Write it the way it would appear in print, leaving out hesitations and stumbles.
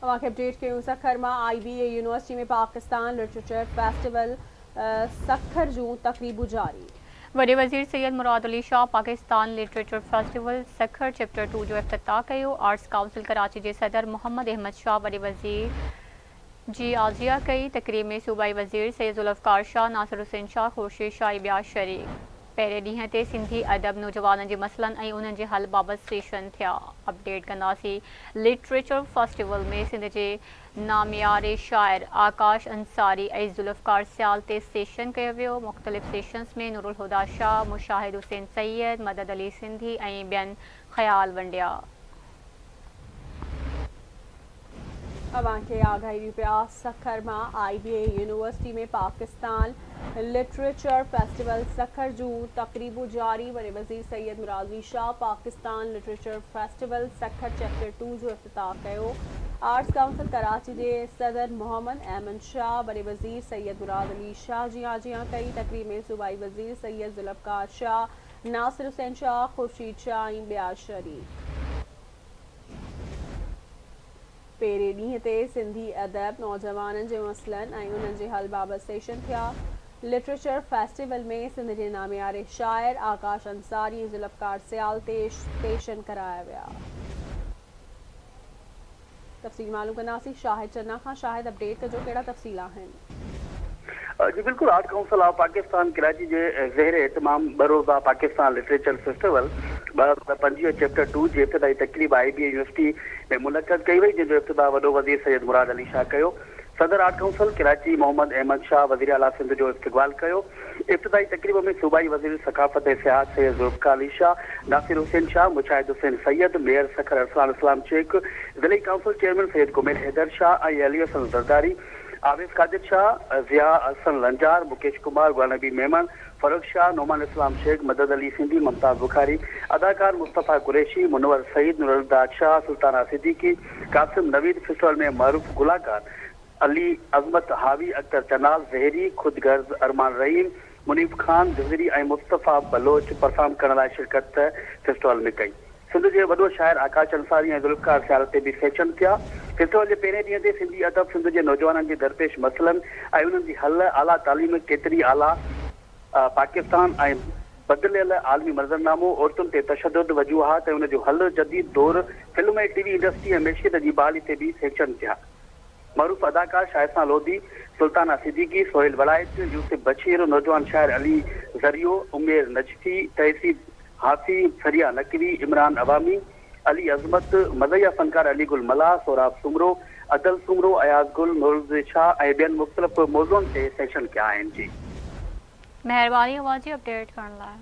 अवांखे update कयूं सखर मां IBA university में पाकिस्तान लिटरेचर फेस्टिवल सखर जूं तकरीबूं जारी। वॾे वज़ीर Syed Murad Ali Shah Pakistan literature festival Sukkur chapter 2 जो इफ्तिताह कयो। आर्ट्स काउंसिल कराची जे सदर मोहम्मद अहमद शाह वॾे वज़ीर जी आज़िया कई। तकरीब में सूबाई वज़ीर सैयद ज़ुल्फ़कार शाह, नासिर हुसैन शाह, खुर्शीद शाह ॿिया शरीक। पहिरें ॾींहं ते सिंधी अदब नौजवाननि जे मसइलनि ऐं उन्हनि जे हल बाबति सेशन थिया। अपडेट कंदासीं। लिटरेचर फेस्टिवल में सिंध जे नामियारे शाइर आकाश अंसारी ऐं ज़ुल्फ़कार सियाल ते सेशन कयो वियो। मुख़्तलिफ़ सेशन्स में नूरुल हुदा शाह, मुशाहिद हुसैन सैयद, मदद अली सिंधी ऐं ॿियनि ख़्याल वंडिया। अवांखे आगाही ॾियूं पिया सखर मां IBA यूनिवर्सिटी में पाकिस्तान लिटरेचर फेस्टिवल सखर जूं तकरीबूं जारी। वॾे वज़ीर Syed Murad Ali Shah Pakistan literature festival Sukkur chapter 2 जो इफ्तिताह कयो। आर्ट्स काउंसिल कराची जे सदर मोहम्मद अहमद शाह वॾे वज़ीर सैयद मुराद अली शाह जी आजियां कई। तकरीब में सूबाई वज़ीर सैयद ज़ुल्फ़कार शाह, नासिर हुसैन शाह, खुर्शीद शाह ऐं ॿिया शरीक। पहिरें ॾींहं ते सिंधी अदब नौजवाननि जे मसइलनि ऐं उन्हनि जे हल बाबति सेशन थिया। लिटरेचर फेस्टिवल में सिंध जे नामियारे शाइर आकाश अंसारी ऐं ज़ुल्फ़कार सियाल ते सेशन कराया विया। तफ़सील मालूम कंदासीं शाहिद चन्ना खां। शाहिद अपडेट कजो, कहिड़ा तफ़सील आहिनि? जी बिल्कुल। Art council of Pakistan Karachi जे ज़ेर एहतमाम बरोज़ा पाकिस्तान लिटरेचर फेस्टिवल 2025 चैप्टर 2 जी इब्तिदाई तकरीब IBA यूनिवर्सिटी में मुनक़द कई वई, जंहिंजो इफ्तिताह वॾो वज़ीर सैयद मुराद अली शाह कयो। सदर आर्ट काउंसिल कराची मोहम्मद अहमद शाह वज़ीर आला सिंध जो इस्तक़बाल कयो। इब्तिदाई तकरीब में सूबाई वज़ीर सक़ाफ़त ऐं सियाहत सैयद ज़ुल्फ़कार अली शाह, नासिर हुसैन शाह, मुशाहिद हुसैन सैयद, मेयर सखर अरसलान इस्लाम शेख, ज़िले काउंसिल चेयरमैन सैयद कुमेल हैदर शाह ऐं अली हसन ज़रदारी, आवेज़ कादिर शाह, ज़िया हसन लंजार, मुकेश कुमार, गुलानबी मेमन, फरूख शाह, नोमान इस्लाम शेख, मदद अली सिंधी, मुमताज़ बुखारी, अदाकार मुस्तफ़ा कुरैशी, मुनवर सईद, नूरुल हुदा शाह, सुल्ताना सिद्दीकी, कासिम नवीद। फेस्टिवल में मरूफ गुलाकार अली अज़मत हावी, अख्तर चनाल ज़हरी, खुद गर्ज अरमान रहीम, मुनीफ खान जज़ीरी ऐं मुस्तफ़ा बलोच परफॉर्म करण लाइ शिरकत फेस्टिवल में कई। सिंध जे वॾो शाइर आकाश अंसारी ऐं ज़ुल्फ़कार सियाल ते बि सेशन थिया। फेस्टिवल जे पहिरें ॾींहं ते सिंधी अदब सिंध जे नौजवाननि जे दरपेश मसइलनि ऐं उन्हनि जी हल, आला तालीम, केतिरी आला पाकिस्तान ऐं बदिलियल आलमी मंज़रनामो, औरतुनि ते तशद्दुद, वजूहात ऐं उनजो हल, जदीद दौर, फिल्म ऐं TV इंडस्ट्री ऐं मैशियत जी बहाली ते बि सेशन थिया। मरूफ अदाकार शाइस्ता लोधी, सुल्ताना सिद्दीकी, सोहेल वलायत, यूसुफ बशीर, नौजवान शाइर अली ज़रियो, उमेर नजफी, तहसीब हाफी, फरिया नकवी, इमरान अवामी, अली अज़मत, मज़हिया फनकार अली गुल मला, सोराब सुमरो, अदल सुमरो, अयाज़ गुल, नूरुल शाह ऐं ॿियनि मुख़्तलिफ़ मौज़ुअनि ते सेशन कया आहिनि। जी महिरबानी अवां जी अपडेट करण लाइ।